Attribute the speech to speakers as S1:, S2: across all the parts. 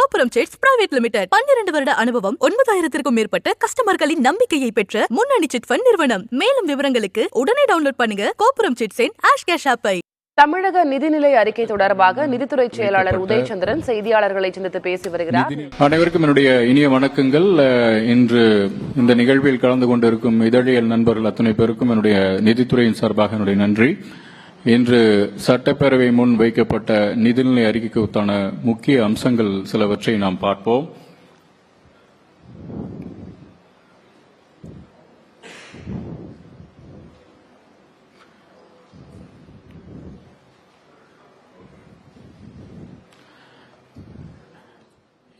S1: கோபுரம் chits private limited 12 வருட அனுபவம் 9000க்கும் மேற்பட்ட கஸ்டமர்களின் நம்பிக்கையை பெற்ற முன்னணி சிட் ஃபண்ட் நிறுவனம். மேலும் விவரங்களுக்கு உடனே டவுன்லோட் பண்ணுங்க கோபுரம் சிட்ஸின் கேஷ் ஆப்பை.
S2: தமிழக நிதிநிலை அறிக்கை தொடர்பாக நிதித்துறை செயலாளர் உதயச்சந்திரன் செய்தியாளர்களை சந்தித்து பேசி வருகிறார்.
S3: அனைவருக்கும் என்னுடைய இனிய வணக்கங்கள். இன்று இந்த நிகழ்வில் கலந்து கொண்டிருக்கும் இதழியல் நண்பர்கள் அத்தனை பேருக்கும் என்னுடைய நிதித்துறையின் சார்பாக என்னுடைய நன்றி. இன்று சட்டப்பேரவை முன் வைக்கப்பட்ட நிதிநிலை அறிக்கைக்கான முக்கிய அம்சங்கள் சிலவற்றை நாம் பார்ப்போம்.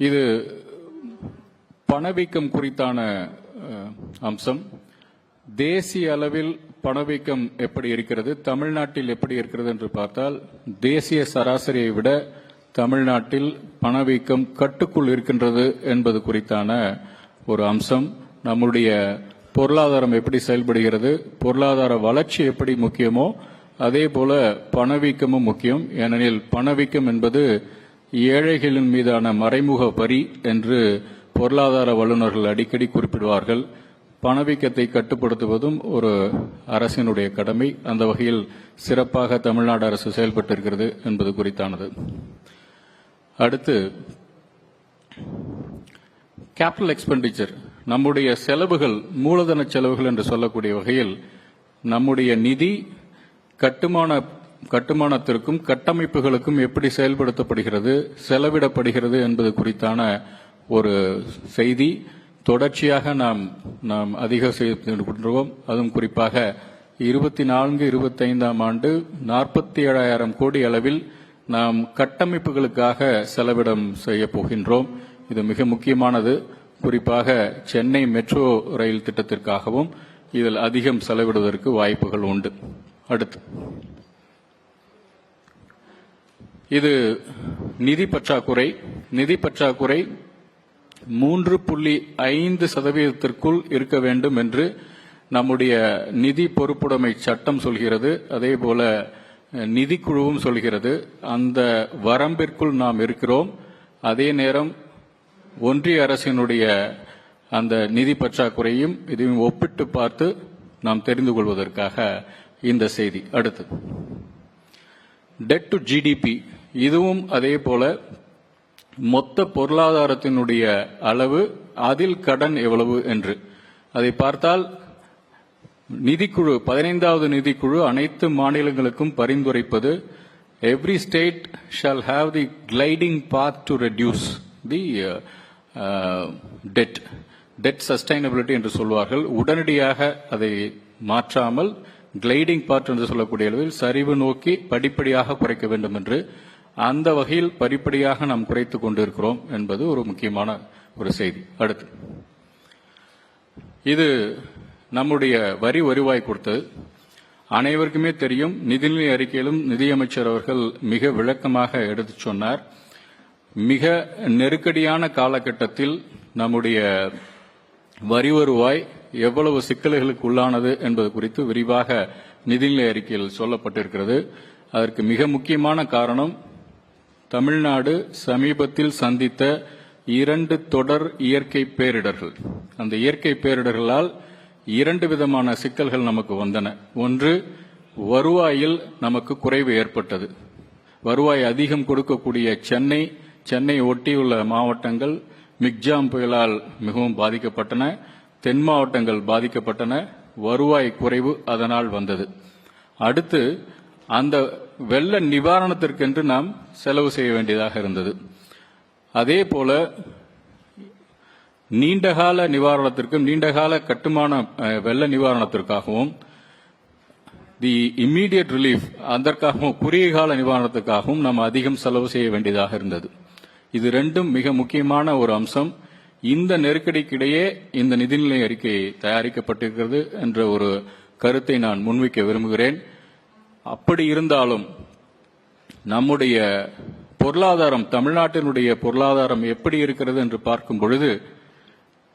S3: இது பணவீக்கம் குறித்தான அம்சம். தேசிய அளவில் பணவீக்கம் எப்படி இருக்கிறது, தமிழ்நாட்டில் எப்படி இருக்கிறது என்று பார்த்தால், தேசிய சராசரியை விட தமிழ்நாட்டில் பணவீக்கம் கட்டுக்குள் இருக்கின்றது என்பது குறித்தான ஒரு அம்சம். நம்முடைய பொருளாதாரம் எப்படி செயல்படுகிறது, பொருளாதார வளர்ச்சி எப்படி முக்கியமோ அதே போல பணவீக்கமும் முக்கியம். ஏனெனில் பணவீக்கம் என்பது ஏழைகளின் மீதான மறைமுக வரி என்று பொருளாதார வல்லுநர்கள் அடிக்கடி குறிப்பிடுவார்கள். பணவீக்கத்தை கட்டுப்படுத்துவதும் ஒரு அரசினுடைய கடமை. அந்த வகையில் சிறப்பாக தமிழ்நாடு அரசு செயல்பட்டிருக்கிறது என்பது குறித்தானது. அடுத்து கேபிட்டல் எக்ஸ்பெண்டிச்சர், நம்முடைய செலவுகள், மூலதன செலவுகள் என்று சொல்லக்கூடிய வகையில் நம்முடைய நிதி கட்டுமானத்திற்கும் கட்டமைப்புகளுக்கும் எப்படி செயல்படுத்தப்படுகிறது, செலவிடப்படுகிறது என்பது குறித்தான ஒரு செய்தி தொடர்ச்சியாக நாம் அதிக செய்துள்ளோம். அதுவும் குறிப்பாக 24-25 ஆண்டு 47,000 கோடி அளவில் நாம் கட்டமைப்புகளுக்காக செலவிடம் செய்ய போகின்றோம். இது மிக முக்கியமானது. குறிப்பாக சென்னை மெட்ரோ ரயில் திட்டத்திற்காகவும் இதில் அதிகம் செலவிடுவதற்கு வாய்ப்புகள் உண்டு. அடுத்து இது நிதி பற்றாக்குறை. நிதி பற்றாக்குறை 3.5% இருக்க வேண்டும் என்று நம்முடைய நிதி பொறுப்புடைமை சட்டம் சொல்கிறது. அதேபோல நிதிக்குழுவும் சொல்கிறது. அந்த வரம்பிற்குள் நாம் இருக்கிறோம். அதே நேரம் ஒன்றிய அரசினுடைய அந்த நிதி பற்றாக்குறையும் இதையும் ஒப்பிட்டு பார்த்து நாம் தெரிந்து கொள்வதற்காக இந்த செய்தி. அடுத்து டெட் டு ஜிடிபி, இதுவும் அதே போல மொத்த பொருளாதாரத்தினுடைய அளவு, அதில் கடன் எவ்வளவு என்று அதை பார்த்தால் நிதிக்குழு 15வது நிதிக்குழு அனைத்து மாநிலங்களுக்கும் பரிந்துரைப்பது every state shall have the gliding path to reduce the debt sustainability என்று சொல்வார்கள். உடனடியாக அதை மாற்றாமல் கிளைடிங் பாத் என்று சொல்லக்கூடிய அளவில் சரிவு நோக்கி படிப்படியாக குறைக்க வேண்டும் என்று, அந்த வகையில் படிப்படியாக நாம் குறைத்துக் கொண்டிருக்கிறோம் என்பது ஒரு முக்கியமான ஒரு செய்தி. அடுத்து இது நம்முடைய வரி வருவாய் கொடுத்தது. அனைவருக்குமே தெரியும். நிதிநிலை அறிக்கையிலும் நிதியமைச்சர் அவர்கள் மிக விளக்கமாக எடுத்துச் சொன்னார். மிக நெருக்கடியான காலகட்டத்தில் நம்முடைய வரி வருவாய் எவ்வளவு சிக்கல்களுக்கு உள்ளானது என்பது குறித்து விரிவாக நிதிநிலை அறிக்கையில் சொல்லப்பட்டிருக்கிறது. அதற்கு மிக முக்கியமான காரணம் தமிழ்நாடு சமீபத்தில் சந்தித்த 2 தொடர் இயற்கை பேரிடர்கள். அந்த இயற்கை பேரிடர்களால் 2 விதமான சிக்கல்கள் நமக்கு வந்தன. ஒன்று, வருவாயில் நமக்கு குறைவு ஏற்பட்டது. வருவாய் அதிகம் கொடுக்கக்கூடிய சென்னை ஒட்டியுள்ள மாவட்டங்கள் மிக்ஜாம் புயலால் மிகவும் பாதிக்கப்பட்டன. தென் மாவட்டங்கள் பாதிக்கப்பட்டன. வருவாய் குறைவு அதனால் வந்தது. அடுத்து அந்த வெள்ள நிவாரணத்திற்கென்று நாம் செலவு செய்ய வேண்டியதாக இருந்தது. அதே போல நீண்டகால நிவாரணத்திற்கும் நீண்டகால கட்டுமான வெள்ள நிவாரணத்திற்காகவும் தி இம்மீடியட் ரிலீஃப் அதற்காகவும் குறுகிய கால நிவாரணத்திற்காகவும் நாம் அதிகம் செலவு செய்ய வேண்டியதாக இருந்தது. இது ரெண்டும் மிக முக்கியமான ஒரு அம்சம். இந்த நெருக்கடிக்கிடையே இந்த நிதிநிலை அறிக்கை தயாரிக்கப்பட்டிருக்கிறது என்ற ஒரு கருத்தை நான் முன்வைக்க விரும்புகிறேன். அப்படி இருந்தாலும் நம்முடைய பொருளாதாரம், தமிழ்நாட்டினுடைய பொருளாதாரம் எப்படி இருக்கிறது என்று பார்க்கும் பொழுது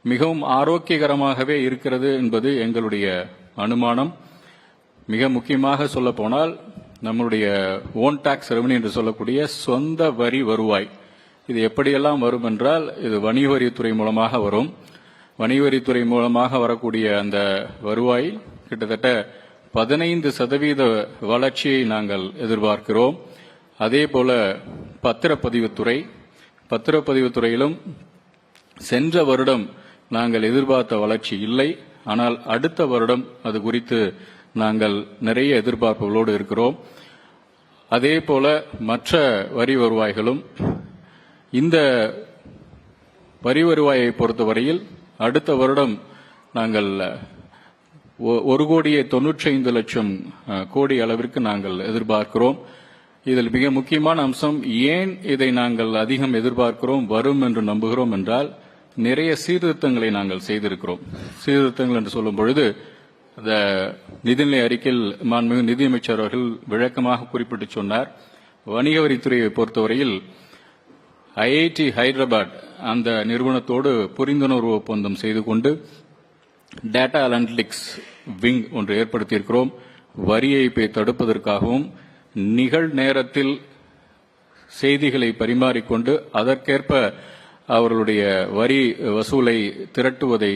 S3: மிகவும் ஆரோக்கியகரமாகவே இருக்கிறது என்பது எங்களுடைய அனுமானம். மிக முக்கியமாக சொல்லப்போனால் நம்முடைய ஓன் டாக்ஸ் ரெவன்யூ என்று சொல்லக்கூடிய சொந்த வரி வருவாய் இது எப்படியெல்லாம் வரும் என்றால் இது வணிக வரித்துறை மூலமாக வரும். வணிக வரித்துறை மூலமாக வரக்கூடிய அந்த வருவாய் கிட்டத்தட்ட 15% வளர்ச்சியை நாங்கள் எதிர்பார்க்கிறோம். அதே போல பத்திரப்பதிவுத்துறையிலும் சென்ற வருடம் நாங்கள் எதிர்பார்த்த வளர்ச்சி இல்லை. ஆனால் அடுத்த வருடம் அது குறித்து நாங்கள் நிறைய எதிர்பார்ப்புகளோடு இருக்கிறோம். அதே போல மற்ற வரி வருவாய்களும், இந்த வரி வருவாயை பொறுத்தவரையில் அடுத்த வருடம் நாங்கள் 1,95,00,000 கோடி அளவிற்கு நாங்கள் எதிர்பார்க்கிறோம். இதில் மிக முக்கியமான அம்சம், ஏன் இதை நாங்கள் அதிகம் எதிர்பார்க்கிறோம், வரும் என்று நம்புகிறோம் என்றால், நிறைய சீர்திருத்தங்களை நாங்கள் செய்திருக்கிறோம். சீர்திருத்தங்கள் என்று சொல்லும் பொழுது இந்த நிதிநிலை அறிக்கையில் மாண்புமிகு நிதியமைச்சர் அவர்கள் விளக்கமாக குறிப்பிட்டு சொன்னார். வணிக வரித்துறையை பொறுத்தவரையில் ஐஐடி ஹைதராபாத் அந்த நிறுவனத்தோடு புரிந்துணர்வு ஒப்பந்தம் செய்து கொண்டு டேட்டா அனலிட்டிக்ஸ் விங் ஒன்று ஏற்படுத்தியிருக்கிறோம். வரி ஏய்ப்பை தடுப்பதற்காகவும் நிகழ்நேரத்தில் செய்திகளை பரிமாறிக்கொண்டு அதற்கேற்ப அவர்களுடைய வரி வசூலை திரட்டுவதை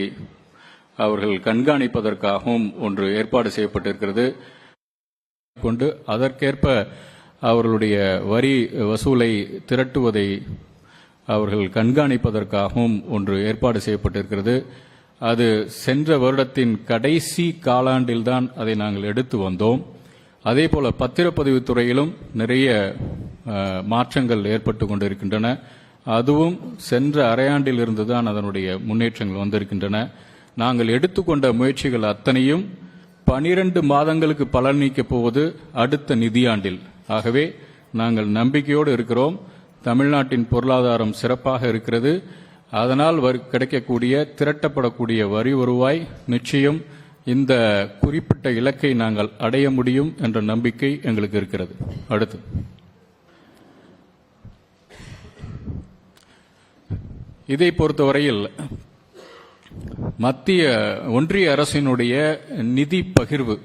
S3: அவர்கள் கண்காணிப்பதற்காகவும் ஒன்று ஏற்பாடு செய்யப்பட்டிருக்கிறது. கொண்டு அதற்கேற்ப அவர்களுடைய வரி வசூலை திரட்டுவதை அவர்கள் கண்காணிப்பதற்காகவும் ஒன்று ஏற்பாடு செய்யப்பட்டிருக்கிறது. அது சென்ற வருடத்தின் கடைசி காலாண்டில்தான் அதை நாங்கள் எடுத்து வந்தோம். அதேபோல பத்திரப்பதிவுத் துறையிலும் நிறைய மாற்றங்கள் ஏற்பட்டு கொண்டிருக்கின்றன. அதுவும் சென்ற அரையாண்டில் இருந்துதான் அதனுடைய முன்னேற்றங்கள் வந்திருக்கின்றன. நாங்கள் எடுத்துக்கொண்ட முயற்சிகள் அத்தனையும் 12 மாதங்களுக்கு பலனளிக்கப் போவது அடுத்த நிதியாண்டில். ஆகவே நாங்கள் நம்பிக்கையோடு இருக்கிறோம். தமிழ்நாட்டின் பொருளாதாரம் சிறப்பாக இருக்கிறது. அதனால் கிடைக்கக்கூடிய திரட்டப்படக்கூடிய வரி வருவாய் நிச்சயம் இந்த குறிப்பிட்ட இலக்கை நாங்கள் அடைய முடியும் என்ற நம்பிக்கை எங்களுக்கு இருக்கிறது. அடுத்து இதை பொறுத்தவரையில் ஒன்றிய அரசினுடைய நிதி பகிர்வு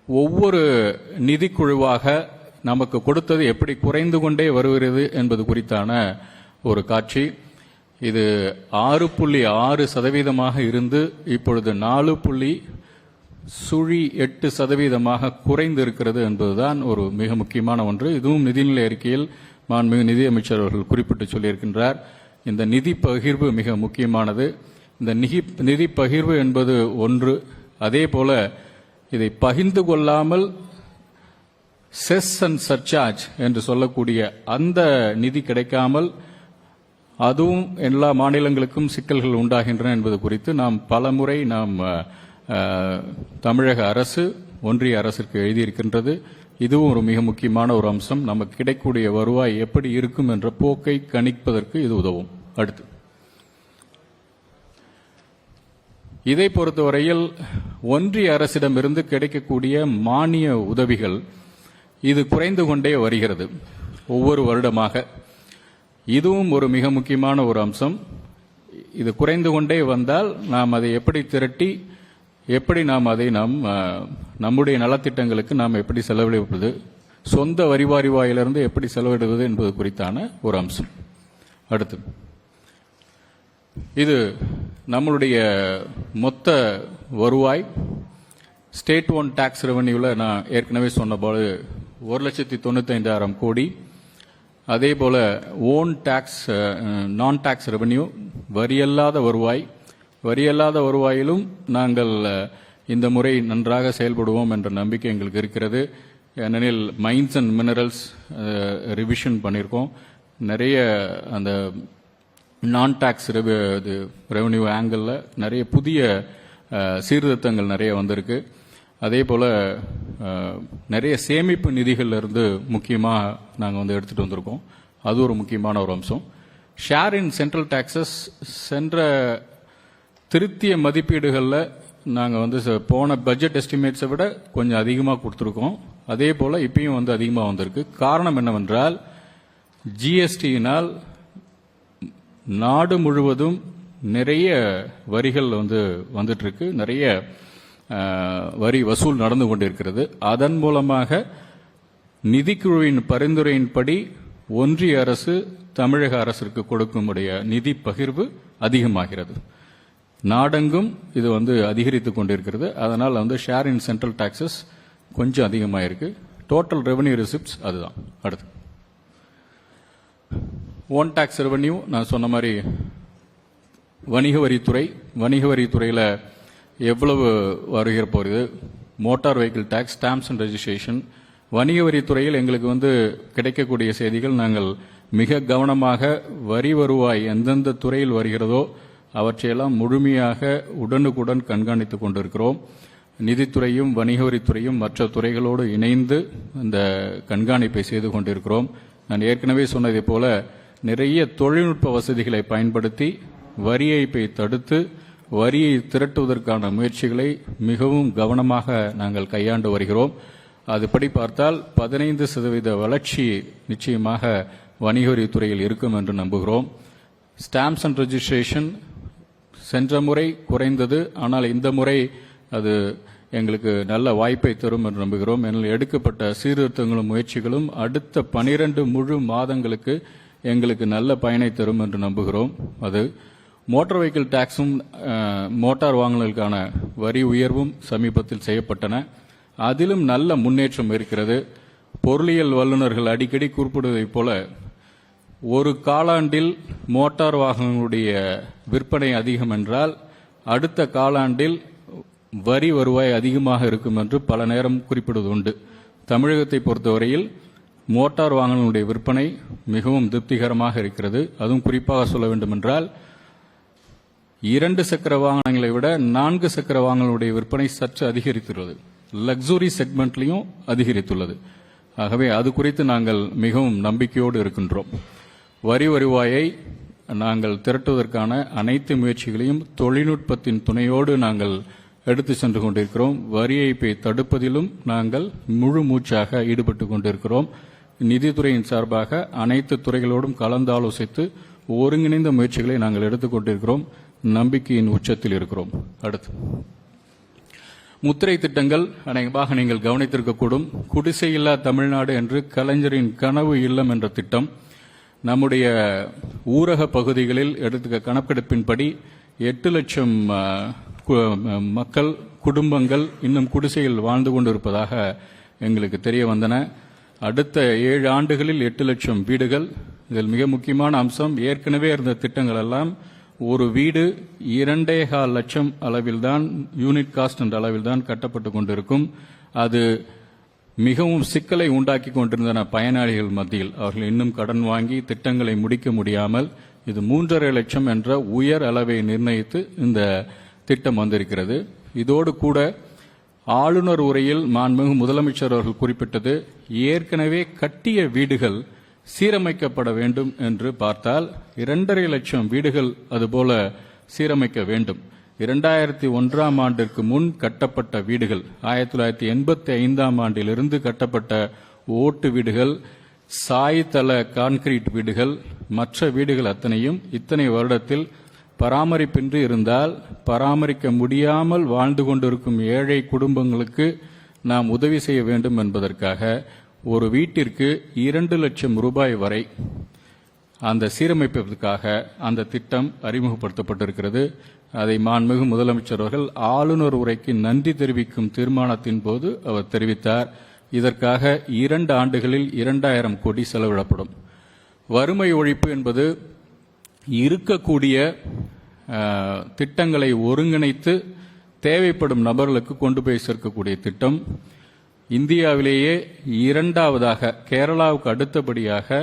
S3: ஒவ்வொரு நிதிக்குழுவாக நமக்கு கொடுத்தது எப்படி குறைந்து கொண்டே வருகிறது என்பது குறித்தான ஒரு காட்சி. இது 6.6% இருந்து இப்பொழுது 4.08% குறைந்து இருக்கிறது என்பதுதான் ஒரு மிக முக்கியமான ஒன்று. இதுவும் நிதிநிலை அறிக்கையில் மாண்புமிகு நிதியமைச்சர் அவர்கள் குறிப்பிட்டு சொல்லியிருக்கின்றார். இந்த நிதி பகிர்வு மிக முக்கியமானது. இந்த நிதி பகிர்வு என்பது ஒன்று. அதே போல இதை பகிர்ந்து கொள்ளாமல் செஸ் அண்ட் சர்சார்ஜ் என்று சொல்லக்கூடிய அந்த நிதி கிடைக்காமல் அதுவும் எல்லா மாநிலங்களுக்கும் சிக்கல்கள் உண்டாகின்றன என்பது குறித்து நாம் பலமுறை தமிழக அரசு ஒன்றிய அரசிற்கு எழுதியிருக்கின்றது. இதுவும் ஒரு மிக முக்கியமான ஒரு அம்சம். நமக்கு கிடைக்கக்கூடிய வருவாய் எப்படி இருக்கும் என்ற போக்கை கணிப்பதற்கு இது உதவும். அடுத்து இதை பொறுத்தவரையில் ஒன்றிய அரசிடமிருந்து கிடைக்கக்கூடிய மானிய உதவிகள் இது குறைந்து கொண்டே வருகிறது ஒவ்வொரு வருடமாக. இதுவும் ஒரு மிக முக்கியமான ஒரு அம்சம். இது குறைந்து கொண்டே வந்தால் நாம் அதை எப்படி திரட்டி எப்படி நாம் அதை நம்முடைய நலத்திட்டங்களுக்கு நாம் எப்படி செலவழிப்பது, சொந்த வரிவாரிவாயிலிருந்து எப்படி செலவிடுவது என்பது குறித்தான ஒரு அம்சம். அடுத்து இது நம்மளுடைய மொத்த வருவாய் ஸ்டேட் ஓன் டாக்ஸ் ரெவன்யூல நான் ஏற்கனவே சொன்னபோது 1,95,000 கோடி. அதே போல ஓன் டாக்ஸ் நான் டாக்ஸ் ரெவன்யூ வரியல்லாத வருவாயிலும் நாங்கள் இந்த முறை நன்றாக செயல்படுவோம் என்ற நம்பிக்கை எங்களுக்கு இருக்கிறது. ஏனெனில் மைன்ஸ் அண்ட் மினரல்ஸ் ரிவிஷன் பண்ணியிருக்கோம். நிறைய அந்த நான் டாக்ஸ் ரெவன்யூ ஆங்கிளில் நிறைய புதிய சீர்திருத்தங்கள் நிறைய வந்திருக்கு. அதே போல நிறைய சேமிப்பு நிதிகள் இருந்து முக்கியமாக நாங்கள் எடுத்துட்டு வந்திருக்கோம். அது ஒரு முக்கியமான ஒரு அம்சம். ஷேர் இன் சென்ட்ரல் டாக்ஸஸ் சென்ற திருத்திய மதிப்பீடுகளில் நாங்கள் போன பட்ஜெட் எஸ்டிமேட்ஸை விட கொஞ்சம் அதிகமாக கொடுத்துருக்கோம். அதே போல இப்பயும் அதிகமாக வந்திருக்கு. காரணம் என்னவென்றால் ஜிஎஸ்டியினால் நாடு முழுவதும் நிறைய வரிகள் வந்துட்டு இருக்கு. நிறைய வரி வசூல் நடந்து கொண்டிருக்கிறது. அதன் மூலமாக நிதிக்குழுவின் பரிந்துரையின்படி ஒன்றிய அரசு தமிழக அரசிற்கு கொடுக்கும்படிய நிதி பகிர்வு அதிகமாகிறது. நாடெங்கும் இது அதிகரித்துக் கொண்டிருக்கிறது. அதனால் ஷேர் இன் சென்ட்ரல் டாக்ஸஸ் கொஞ்சம் அதிகமாயிருக்கு. டோட்டல் ரெவன்யூ ரிசிப்ட்ஸ் அதுதான். அடுத்து ஓன் டாக்ஸ் ரெவன்யூ, நான் சொன்ன மாதிரி வணிக வரித்துறையில் எவ்வளவு வருகிற போகிறது, motor vehicle tax, stamps and registration. வணிக வரித்துறையில் எங்களுக்கு கிடைக்கக்கூடிய செய்திகள், நாங்கள் மிக கவனமாக வரி வருவாய் எந்தெந்த துறையில் வருகிறதோ அவற்றையெல்லாம் முழுமையாக உடனுக்குடன் கண்காணித்துக் கொண்டிருக்கிறோம். நிதித்துறையும் வணிக வரித்துறையும் மற்ற துறைகளோடு இணைந்து இந்த கண்காணிப்பை செய்து கொண்டிருக்கிறோம். நான் ஏற்கனவே சொன்னதை போல நிறைய தொழில்நுட்ப வசதிகளை பயன்படுத்தி வரி ஏய்ப்பை தடுத்து வரியை திரட்டுவதற்கான முயற்சிகளை மிகவும் கவனமாக நாங்கள் கையாண்டு வருகிறோம். அதுபடி பார்த்தால் 15% வளர்ச்சி நிச்சயமாக வணிக வரித்துறையில் இருக்கும் என்று நம்புகிறோம். ஸ்டாம்ப்ஸ் அண்ட் ரெஜிஸ்ட்ரேஷன் சென்ற முறை குறைந்தது, ஆனால் இந்த முறை அது எங்களுக்கு நல்ல வாய்ப்பை தரும் என்று நம்புகிறோம். என்னால் எடுக்கப்பட்ட சீர்திருத்தங்களும் முயற்சிகளும் அடுத்த 12 முழு மாதங்களுக்கு எங்களுக்கு நல்ல பயனை தரும் என்று நம்புகிறோம். அது மோட்டார் வெஹிக்கிள் டாக்ஸும் மோட்டார் வாகனங்களுக்கான வரி உயர்வும் சமீபத்தில் செய்யப்பட்டன. அதிலும் நல்ல முன்னேற்றம் இருக்கிறது. பொருளியல் வல்லுநர்கள் அடிக்கடி குறிப்பிடுவதைப் போல ஒரு காலாண்டில் மோட்டார் வாகனங்களுடைய விற்பனை அதிகம் என்றால் அடுத்த காலாண்டில் வரி வருவாய் அதிகமாக இருக்கும் என்று பல நேரம் குறிப்பிடுவது உண்டு. தமிழகத்தை பொறுத்தவரையில் மோட்டார் வாகனங்களுடைய விற்பனை மிகவும் திருப்திகரமாக இருக்கிறது. அதுவும் குறிப்பாக சொல்ல வேண்டுமென்றால் 2 சக்கர வாகனங்களை விட 4 சக்கர வாகனங்களுடைய விற்பனை சற்று அதிகரித்துள்ளது. லக்ஸுரி செக்மெண்ட்லையும் அதிகரித்துள்ளது. ஆகவே அது குறித்து நாங்கள் மிகவும் நம்பிக்கையோடு இருக்கின்றோம். வரி வருவாயை நாங்கள் திரட்டுவதற்கான அனைத்து முயற்சிகளையும் தொழில்நுட்பத்தின் துணையோடு நாங்கள் எடுத்து சென்று கொண்டிருக்கிறோம். வரி ஏய்ப்பை தடுப்பதிலும் நாங்கள் முழு மூச்சாக ஈடுபட்டுக் கொண்டிருக்கிறோம். நிதித்துறையின் சார்பாக அனைத்து துறைகளோடும் கலந்து ஆலோசித்து ஒருங்கிணைந்த முயற்சிகளை நாங்கள் எடுத்துக் கொண்டிருக்கிறோம். நம்பிக்கையின் உச்சத்தில் இருக்கிறோம். அடுத்து முத்திரை திட்டங்கள் அநேகமாக நீங்கள் கவனித்திருக்கக்கூடும். குடிசையில்லா தமிழ்நாடு என்று கலைஞரின் கனவு இல்லம் என்ற திட்டம் நம்முடைய ஊரக பகுதிகளில் எடுத்த கணக்கெடுப்பின்படி 8 லட்சம் மக்கள் குடும்பங்கள் இன்னும் குடிசையில் வாழ்ந்து கொண்டிருப்பதாக எங்களுக்கு தெரிய வந்தன. அடுத்த 7 ஆண்டுகளில் 8 லட்சம் வீடுகள். இதில் மிக முக்கியமான அம்சம், ஏற்கனவே இருந்த திட்டங்கள் எல்லாம் ஒரு வீடு 2.25 லட்சம் அளவில்தான், யூனிட் காஸ்ட் என்ற அளவில்தான் கட்டப்பட்டுக் கொண்டிருக்கும். அது மிகவும் சிக்கலை உண்டாக்கி கொண்டிருந்தன பயனாளிகள் மத்தியில். அவர்கள் இன்னும் கடன் வாங்கி திட்டங்களை முடிக்க முடியாமல் இது 3.5 லட்சம் என்ற உயர் அளவை நிர்ணயித்து இந்த திட்டம் வந்திருக்கிறது. இதோடு கூட ஆளுநர் உரையில் மாண்புமிகு முதலமைச்சர் அவர்கள் குறிப்பிட்டது, ஏற்கனவே கட்டிய வீடுகள் சீரமைக்கப்பட வேண்டும் என்று பார்த்தால் 2.5 லட்சம் வீடுகள் அதுபோல சீரமைக்க வேண்டும். 2001ஆம் ஆண்டிற்கு முன் கட்டப்பட்ட வீடுகள், 1985ஆம் ஆண்டிலிருந்து கட்டப்பட்ட ஓட்டு வீடுகள், சாய்தள கான்கிரீட் வீடுகள், மற்ற வீடுகள் அத்தனையும் இத்தனை வருடத்தில் பராமரிப்பின்றி இருந்தால் பராமரிக்க முடியாமல் வாழ்ந்து கொண்டிருக்கும் ஏழை குடும்பங்களுக்கு நாம் உதவி செய்ய வேண்டும் என்பதற்காக ஒரு வீட்டிற்கு 2 லட்சம் ரூபாய் வரை அந்த சீரமைப்பதற்காக அந்த திட்டம் அறிமுகப்படுத்தப்பட்டிருக்கிறது. அதை மாண்புமிகு முதலமைச்சர் அவர்கள் ஆளுநர் உரைக்கு நன்றி தெரிவிக்கும் தீர்மானத்தின் போது அவர் தெரிவித்தார். இதற்காக 2 ஆண்டுகளில் 2000 கோடி செலவிடப்படும். வறுமை ஒழிப்பு என்பது இருக்கக்கூடிய திட்டங்களை ஒருங்கிணைத்து தேவைப்படும் நபர்களுக்கு கொண்டு போய் சேர்க்கக்கூடிய திட்டம். இந்தியாவிலேயே 2ஆவதாக, கேரளாவுக்கு அடுத்தபடியாக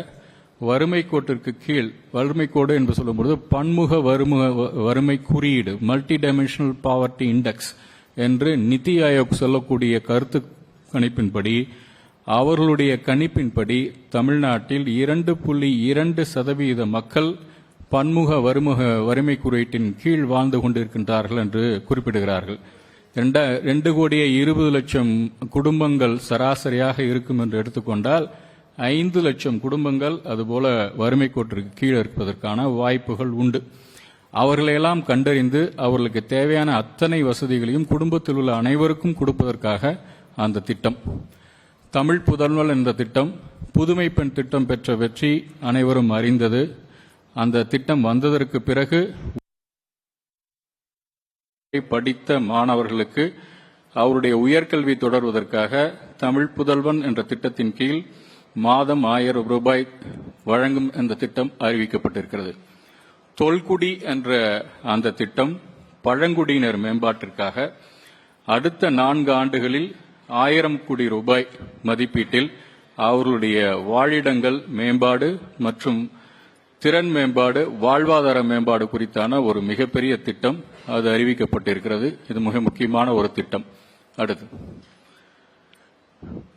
S3: வறுமை கோட்டிற்கு கீழ், வறுமை கோடு என்று சொல்லும்போது பன்முக வறுமை குறியீடு, மல்டி டைமென்ஷனல் பாவர்ட்டி இண்டெக்ஸ் என்று நிதி ஆயோக் சொல்லக்கூடிய கருத்து கணிப்பின்படி, அவர்களுடைய கணிப்பின்படி தமிழ்நாட்டில் 2.2% மக்கள் பன்முக வறுமை குறியீட்டின் கீழ் வாழ்ந்து கொண்டிருக்கின்றார்கள் என்று குறிப்பிடுகிறார்கள். 2,20,00,000 குடும்பங்கள் சராசரியாக இருக்கும் என்று எடுத்துக்கொண்டால் 5 லட்சம் குடும்பங்கள் அதுபோல வறுமை கோட்டிற்கு கீழே இருப்பதற்கான வாய்ப்புகள் உண்டு. அவர்களையெல்லாம் கண்டறிந்து அவர்களுக்கு தேவையான அத்தனை வசதிகளையும் குடும்பத்தில் உள்ள அனைவருக்கும் கொடுப்பதற்காக அந்த திட்டம். தமிழ் புதல்வன் என்ற திட்டம், புதுமை பெண் திட்டம் பெற்ற வெற்றி அனைவரும் அறிந்தது. அந்த திட்டம் வந்ததற்கு பிறகு படித்த மாணவர்களுக்கு அவருடைய உயர்கல்வி தொடர்வதற்காக தமிழ் புதல்வன் என்ற திட்டத்தின் கீழ் மாதம் 1000 ரூபாய் வழங்கும் என்ற திட்டம் அறிவிக்கப்பட்டிருக்கிறது. தொல்குடி என்ற அந்த திட்டம் பழங்குடியினர் மேம்பாட்டிற்காக அடுத்த 4 ஆண்டுகளில் 1000 கோடி ரூபாய் மதிப்பீட்டில் அவர்களுடைய வாழிடங்கள் மேம்பாடு மற்றும் திறன் மேம்பாடு, வாழ்வாதார மேம்பாடு குறித்தான ஒரு மிகப்பெரிய திட்டம் அது அறிவிக்கப்பட்டிருக்கிறது. இது மிக முக்கியமான ஒரு திட்டம். அடுத்து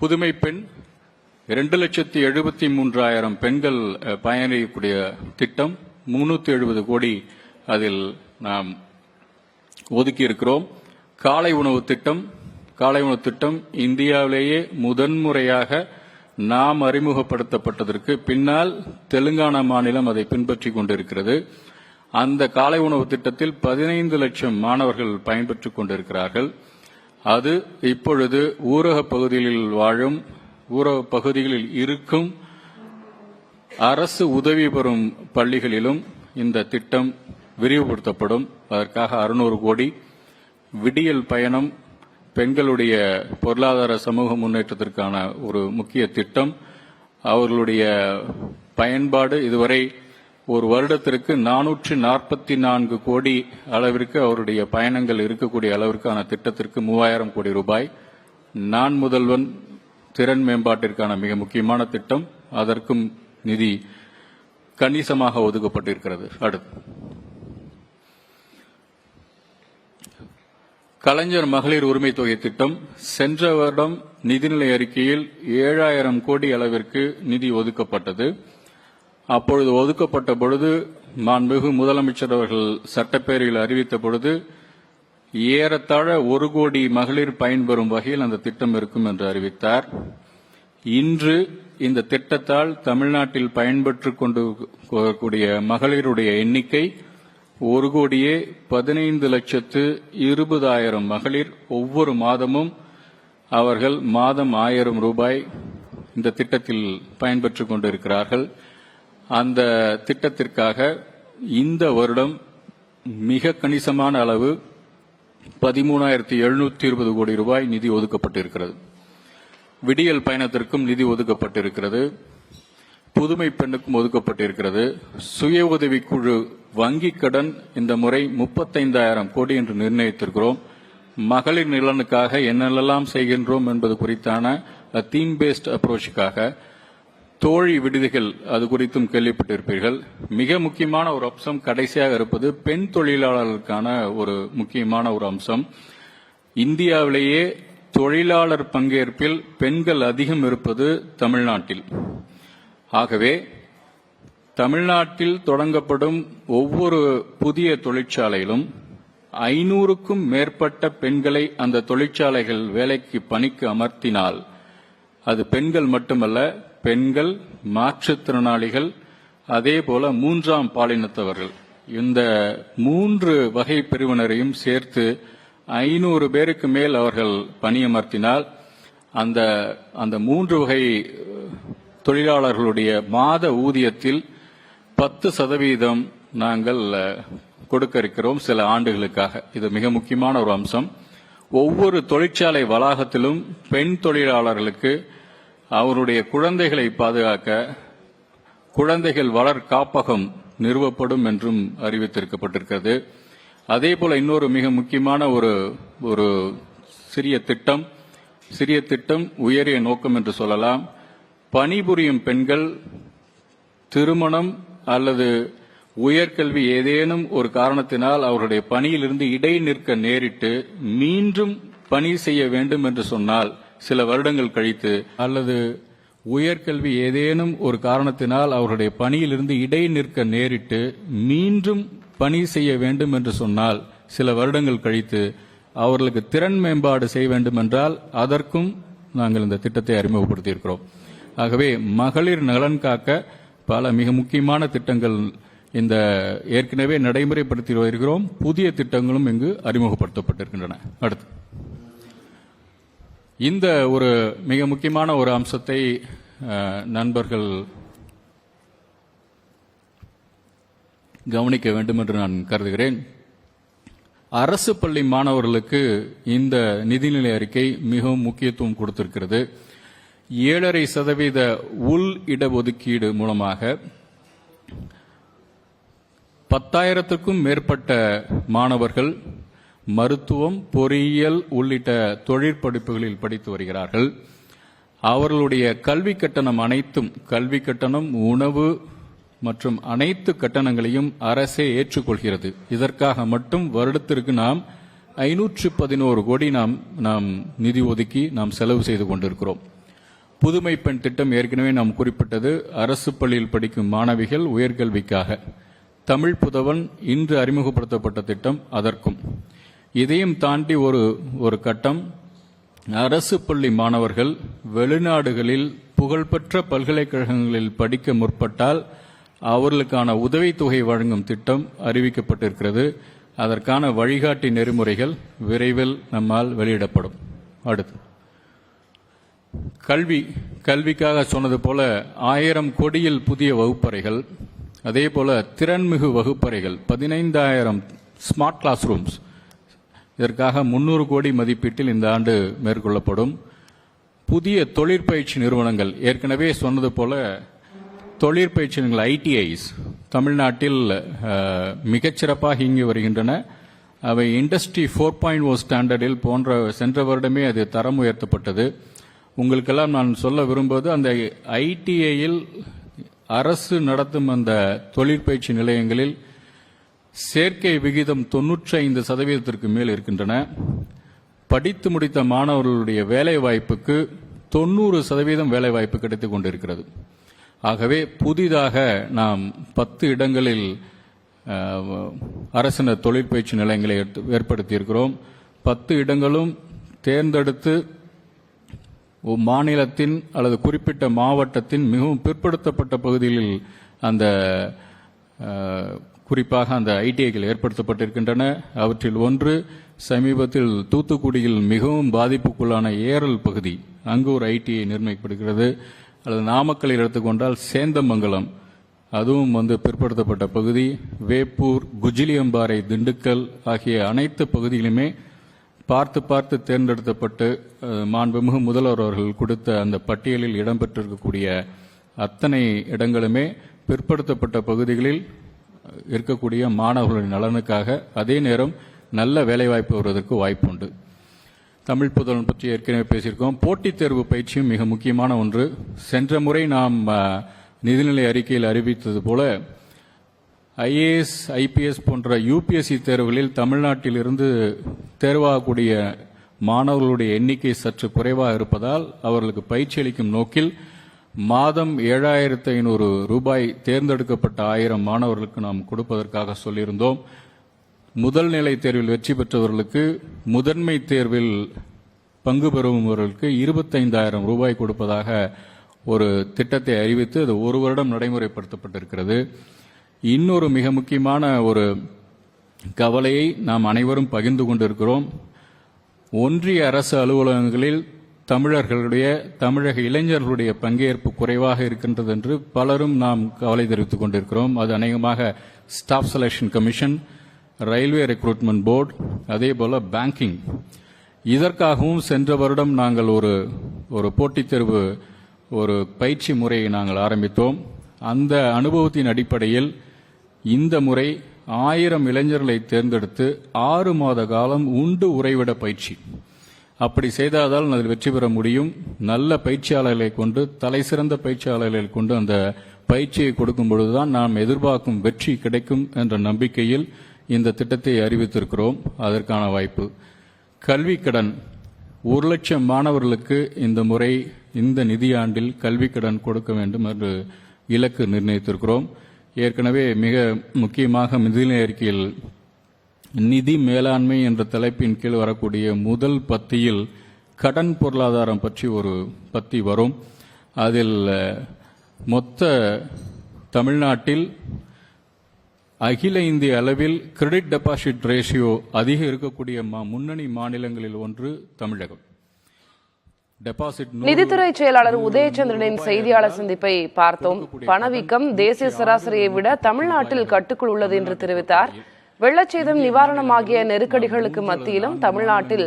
S3: புதுமை பெண் 2,73,000 பெண்கள் பயணிக்கக்கூடிய திட்டம், 370 கோடி அதில் நாம் ஒதுக்கி இருக்கிறோம். காலை உணவு திட்டம் இந்தியாவிலேயே முதன்முறையாக நாம் அறிமுகப்படுத்தப்பட்டதற்கு பின்னால் தெலுங்கானா மாநிலம் அதை பின்பற்றிக் கொண்டிருக்கிறது. அந்த காலை உணவு திட்டத்தில் 15 லட்சம் மாணவர்கள் பயன்பெற்றுக் கொண்டிருக்கிறார்கள். அது இப்பொழுது ஊரக பகுதிகளில் இருக்கும் அரசு உதவி பெறும் பள்ளிகளிலும் இந்த திட்டம் விரிவுபடுத்தப்படும். அதற்காக 600 கோடி. விடியல் பயணம் பெண்களுடைய பொருளாதார சமூக முன்னேற்றத்திற்கான ஒரு முக்கிய திட்டம். அவர்களுடைய பயன்பாடு இதுவரை ஒரு வருடத்திற்கு 444 கோடி அளவிற்கு அவருடைய பயணங்கள் இருக்கக்கூடிய அளவிற்கான திட்டத்திற்கு 3000 கோடி ரூபாய். நான் முதல்வன் திறன் மேம்பாட்டிற்கான மிக முக்கியமான திட்டம், அதற்கும் நிதி கணிசமாக ஒதுக்கப்பட்டிருக்கிறது. அடுத்து கலைஞர் மகளிர் உரிமை தொகை திட்டம். சென்ற வருடம் நிதிநிலை அறிக்கையில் 7000 கோடி அளவிற்கு நிதி ஒதுக்கப்பட்டது. அப்பொழுது ஒதுக்கப்பட்ட பொழுது மாண்புமிகு முதலமைச்சர் அவர்கள் சட்டப்பேரவையில் அறிவித்த பொழுது ஏறத்தாழ 1 கோடி மகளிர் பயன்பெறும் வகையில் அந்த திட்டம் இருக்கும் என்று அறிவித்தார். இன்று இந்த திட்டத்தால் தமிழ்நாட்டில் பயன்பெற்றுக் கொண்டிருக்கக்கூடிய மகளிருடைய எண்ணிக்கை 1,15,20,000 மகளிர். ஒவ்வொரு மாதமும் அவர்கள் மாதம் 1000 ரூபாய் இந்த திட்டத்தில் பயன்பெற்றுக் கொண்டிருக்கிறார்கள். அந்த திட்டத்திற்காக இந்த வருடம் மிக கணிசமான அளவு 13,720 கோடி ரூபாய் நிதி ஒதுக்கப்பட்டிருக்கிறது. விடியல் பயணத்திற்கும் நிதி ஒதுக்கப்பட்டிருக்கிறது. புதுமை பெண்ணுக்கும் ஒதுக்கப்பட்டிருக்கிறது. சுய உதவிக்குழு வங்கிக் கடன் இந்த முறை 35,000 கோடி என்று நிர்ணயித்திருக்கிறோம். மகளிர் நலனுக்காக என்னெல்லாம் செய்கின்றோம் என்பது குறித்தான தீம் பேஸ்ட் அப்ரோச்சுக்காக தோழி விடுதிகள், அது குறித்தும் கேள்விப்பட்டிருப்பீர்கள். மிக முக்கியமான ஒரு அம்சம் கடைசியாக இருப்பது பெண் தொழிலாளர்களுக்கான ஒரு முக்கியமான ஒரு அம்சம். இந்தியாவிலேயே தொழிலாளர் பங்கேற்பில் பெண்கள் அதிகம் இருப்பது தமிழ்நாட்டில். ஆகவே தமிழ்நாட்டில் தொடங்கப்படும் ஒவ்வொரு புதிய தொழிற்சாலையிலும் 500க்கும் மேற்பட்ட பெண்களை அந்த தொழிற்சாலைகள் வேலைக்கு பணிக்கு அமர்த்தினால் அது பெண்கள் மட்டுமல்ல, பெண்கள், மாற்றுத்திறனாளிகள், அதேபோல 3ஆம் பாலினத்தவர்கள், இந்த 3 வகை பிரிவினரையும் சேர்த்து 500 பேருக்கு மேல் அவர்கள் பணியமர்த்தினால் அந்த 3 வகை தொழிலாளர்களுடைய மாத ஊதியத்தில் 10% நாங்கள் கொடுக்க இருக்கிறோம் சில ஆண்டுகளுக்காக. இது மிக முக்கியமான ஒரு அம்சம். ஒவ்வொரு தொழிற்சாலை வளாகத்திலும் பெண் தொழிலாளர்களுக்கு அவருடைய குழந்தைகளை பாதுகாக்க குழந்தைகள் வளர் காப்பகம் நிறுவப்படும் என்றும் அறிவித்திருக்கப்பட்டிருக்கிறது. அதேபோல இன்னொரு மிக முக்கியமான ஒரு சிறிய திட்டம், உயரிய நோக்கம் என்று சொல்லலாம். பணிபுரியும் பெண்கள் திருமணம் அல்லது உயர்கல்வி ஏதேனும் ஒரு காரணத்தினால் அவருடைய பணியிலிருந்து இடைநிற்க நேரிட்டு மீண்டும் பணி செய்ய வேண்டும் என்று சொன்னால் சில வருடங்கள் கழித்து, அல்லது உயர்கல்வி ஏதேனும் ஒரு காரணத்தினால் அவருடைய பணியிலிருந்து இடைநிற்க நேரிட்டு மீண்டும் பணி செய்ய வேண்டும் என்று சொன்னால் சில வருடங்கள் கழித்து அவர்களுக்கு திறன் மேம்பாடு செய்ய வேண்டும் என்றால் அதற்கும் நாங்கள் இந்த திட்டத்தை அறிமுகப்படுத்தியிருக்கிறோம். ஆகவே மகளிர் நலன் காக்க பல மிக முக்கியமான திட்டங்கள் இந்த ஏற்கனவே நடைமுறைப்படுத்தி வருகிறோம். புதிய திட்டங்களும் இங்கு அறிமுகப்படுத்தப்பட்டிருக்கின்றன. அடுத்து இந்த ஒரு மிக முக்கியமான ஒரு அம்சத்தை நண்பர்கள் கவனிக்க வேண்டும் என்று நான் கருதுகிறேன். அரசு பள்ளி மாணவர்களுக்கு இந்த நிதிநிலை அறிக்கை மிகவும் முக்கியத்துவம் கொடுத்திருக்கிறது. 7.5% உள் இடஒதுக்கீடு மூலமாக 10,000க்கும் மேற்பட்ட மாணவர்கள் மருத்துவம், பொறியியல் உள்ளிட்ட தொழிற்படிப்புகளில் படித்து வருகிறார்கள். அவர்களுடைய கல்வி கட்டணம் அனைத்தும், கல்வி கட்டணம், உணவு மற்றும் அனைத்து கட்டணங்களையும் அரசே ஏற்றுக்கொள்கிறது. இதற்காக மட்டும் வருடத்திற்கு நாம் 511 கோடி நாம் நிதி ஒதுக்கி நாம் செலவு செய்து கொண்டிருக்கிறோம். புதுமை பெண் திட்டம் ஏற்கனவே நாம் குறிப்பிட்டது. அரசு பள்ளியில் படிக்கும் மாணவிகள் உயர்கல்விக்காக. தமிழ் புதவன் இன்று அறிமுகப்படுத்தப்பட்ட திட்டம் அதற்கும். இதையும் தாண்டி ஒரு கட்டம், அரசு பள்ளி மாணவர்கள் வெளிநாடுகளில் புகழ்பெற்ற பல்கலைக்கழகங்களில் படிக்க முற்பட்டால் அவர்களுக்கான உதவித்தொகை வழங்கும் திட்டம் அறிவிக்கப்பட்டிருக்கிறது. அதற்கான வழிகாட்டி நெறிமுறைகள் விரைவில் நம்மால் வெளியிடப்படும். அடுத்து கல்விக்காக சொன்னது போல 1000 கோடியில் புதிய வகுப்பறைகள், அதே போல திறன்மிகு வகுப்பறைகள் 15,000 ஸ்மார்ட் கிளாஸ் ரூம்ஸ், இதற்காக 300 கோடி மதிப்பீட்டில் இந்த ஆண்டு மேற்கொள்ளப்படும். புதிய தொழிற்பயிற்சி நிறுவனங்கள், ஏற்கனவே சொன்னது போல தொழிற்பயிற்சி நிறுவனங்கள் ITIs தமிழ்நாட்டில் மிகச்சிறப்பாக இயங்கி வருகின்றன. அவை இண்டஸ்ட்ரி 4.0 ஸ்டாண்டர்டில் போன்ற சென்ற வருடமே அது தரம் உயர்த்தப்பட்டது. உங்களுக்கெல்லாம் நான் சொல்ல விரும்புவது, அந்த ITIயில் அரசு நடத்தும் அந்த தொழிற்பயிற்சி நிலையங்களில் சேர்க்கை விகிதம் 95% மேல் இருக்கின்றன. படித்து முடித்த மாணவர்களுடைய வேலை வாய்ப்புக்கு 90% வேலை வாய்ப்பு கிடைத்துக் கொண்டிருக்கிறது. ஆகவே புதிதாக நாம் 10 இடங்களில் அரசின தொழிற்பயிற்சி நிலையங்களை ஏற்படுத்தியிருக்கிறோம். 10 இடங்களும் தேர்ந்தெடுத்து மாநிலத்தின் அல்லது குறிப்பிட்ட மாவட்டத்தின் மிகவும் பிற்படுத்தப்பட்ட பகுதிகளில் அந்த குறிப்பாக அந்த ITIகள் ஏற்படுத்தப்பட்டிருக்கின்றன. அவற்றில் ஒன்று சமீபத்தில் தூத்துக்குடியில் மிகவும் பாதிப்புக்குள்ளான ஏரல் பகுதி, அங்கு ஒரு ITI நிர்ணயிக்கப்படுகிறது. அல்லது நாமக்கல்லில் எடுத்துக்கொண்டால் சேந்தமங்கலம், அதுவும் பிற்படுத்தப்பட்ட பகுதி. வேப்பூர், குஜிலியம்பாறை, திண்டுக்கல் ஆகிய அனைத்து பகுதிகளுமே பார்த்து தேர்ந்தெடுக்கப்பட்டு மாண்புமிகு முதல்வர் அவர்கள் கொடுத்த அந்த பட்டியலில் இடம்பெற்றிருக்கக்கூடிய அத்தனை இடங்களுமே பிற்படுத்தப்பட்ட பகுதிகளில் இருக்கக்கூடிய மாணவர்களின் நலனுக்காக, அதே நேரம் நல்ல வேலைவாய்ப்பு வருவதற்கு வாய்ப்புண்டு. தமிழ் புதல்வன் பற்றி ஏற்கனவே பேசியிருக்கோம். போட்டித் தேர்வு பயிற்சியும் மிக முக்கியமான ஒன்று. சென்ற முறை நாம் நிதிநிலை அறிக்கையில் அறிவித்தது போல IAS, IPS போன்ற UPSC தேர்வுகளில் தமிழ்நாட்டில் இருந்து தேர்வாகக்கூடிய மாணவர்களுடைய எண்ணிக்கை சற்று குறைவாக இருப்பதால் அவர்களுக்கு பயிற்சி அளிக்கும் நோக்கில் மாதம் 7,500 ரூபாய் தேர்ந்தெடுக்கப்பட்ட 1000 மாணவர்களுக்கு நாம் கொடுப்பதற்காக சொல்லியிருந்தோம். முதல் நிலை தேர்வில் வெற்றி பெற்றவர்களுக்கு, முதன்மை தேர்வில் பங்கு பெறுபவர்களுக்கு 25,000 ரூபாய் கொடுப்பதாக ஒரு திட்டத்தை அறிவித்து அது ஒரு வருடம் நடைமுறைப்படுத்தப்பட்டிருக்கிறது. இன்னொரு மிக முக்கியமான ஒரு கவலையை நாம் அனைவரும் பகிர்ந்து கொண்டிருக்கிறோம். ஒன்றிய அரசு அலுவலகங்களில் தமிழக இளைஞர்களுடைய பங்கேற்பு குறைவாக இருக்கின்றது என்று பலரும் நாம் கவலை தெரிவித்துக் கொண்டிருக்கிறோம். அது அநேகமாக staff selection commission, railway recruitment board, அதே போல பேங்கிங். இதற்காகவும் சென்ற வருடம் நாங்கள் ஒரு போட்டித் தேர்வு, ஒரு பயிற்சி முறையை நாங்கள் ஆரம்பித்தோம். அந்த அனுபவத்தின் அடிப்படையில் இந்த முறை 1000 இளைஞர்களை தேர்ந்தெடுத்து 6 மாத காலம் உண்டு உறைவிட பயிற்சி. அப்படி செய்தால் அதில் வெற்றி பெற முடியும். நல்ல பயிற்சியாளர்களை கொண்டு, தலை சிறந்த பயிற்சியாளர்களை கொண்டு அந்த பயிற்சியை கொடுக்கும் பொழுதுதான் நாம் எதிர்பார்க்கும் வெற்றி கிடைக்கும் என்ற நம்பிக்கையில் இந்த திட்டத்தை அறிவித்திருக்கிறோம். அதற்கான வாய்ப்பு. கல்வி கடன் 1 லட்சம் மாணவர்களுக்கு இந்த முறை, இந்த நிதியாண்டில் கல்வி கடன் கொடுக்க வேண்டும் என்று இலக்கு நிர்ணயித்திருக்கிறோம். ஏற்கனவே மிக முக்கியமாக நிதிநிலை அறிக்கையில் நிதி மேலாண்மை என்ற தலைப்பின் கீழ் வரக்கூடிய முதல் பத்தியில் கடன் பொருளாதாரம் பற்றி ஒரு பத்தி வரும். அதில் மொத்த தமிழ்நாட்டில் அகில இந்திய அளவில் கிரெடிட் டெபாசிட் ரேஷியோ அதிகம் இருக்கக்கூடிய முன்னணி மாநிலங்களில் ஒன்று தமிழகம். டெபாசிட்
S2: நிதித்துறை செயலாளர் உதயச்சந்திரனின் செய்தியாளர் சந்திப்பை பார்த்தோம். பணவீக்கம் தேசிய சராசரியை விட தமிழ்நாட்டில் கட்டுக்குள் உள்ளது என்று தெரிவித்தார். வெள்ளச்சேதம் நிவாரணம் ஆகிய நெருக்கடிகளுக்கு மத்தியிலும் தமிழ்நாட்டில்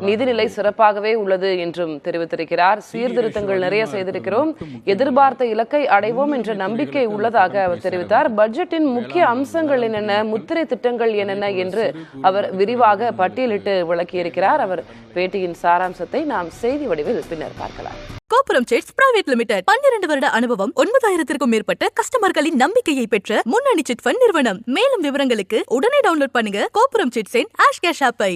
S2: நிதிநிலை சிறப்பாகவே உள்ளது என்றும் தெரிவித்திருக்கிறார். சீர்திருத்தங்கள் நிறைய செய்திருக்கிறோம், எதிர்பார்த்த இலக்கை அடைவோம் என்ற நம்பிக்கை உள்ளதாக அவர் தெரிவித்தார். பட்ஜெட்டின் முக்கிய அம்சங்கள் என்னென்ன, முத்திரை திட்டங்கள் என்னென்ன என்று அவர் விரிவாக பட்டியலிட்டு விளக்கியிருக்கிறார். அவர் பேட்டியின் சாராம்சத்தை நாம் செய்தி வடிவில் பின்னர் பார்க்கலாம்.
S1: கோபுரம் சிட்ஸ் பிரைவேட் லிமிடெட் 12 வருட அனுபவம், 9000த்திற்கும் மேற்பட்ட கஸ்டமர்களின் நம்பிக்கையை பெற்ற முன்னணி சிட் ஃபண்ட் நிறுவனம். மேலும் விவரங்களுக்கு உடனே டவுன்லோட் பண்ணுங்க கோபுரம் சிட்ஸின் ஆஷ் கேஷ் ஆப்பை.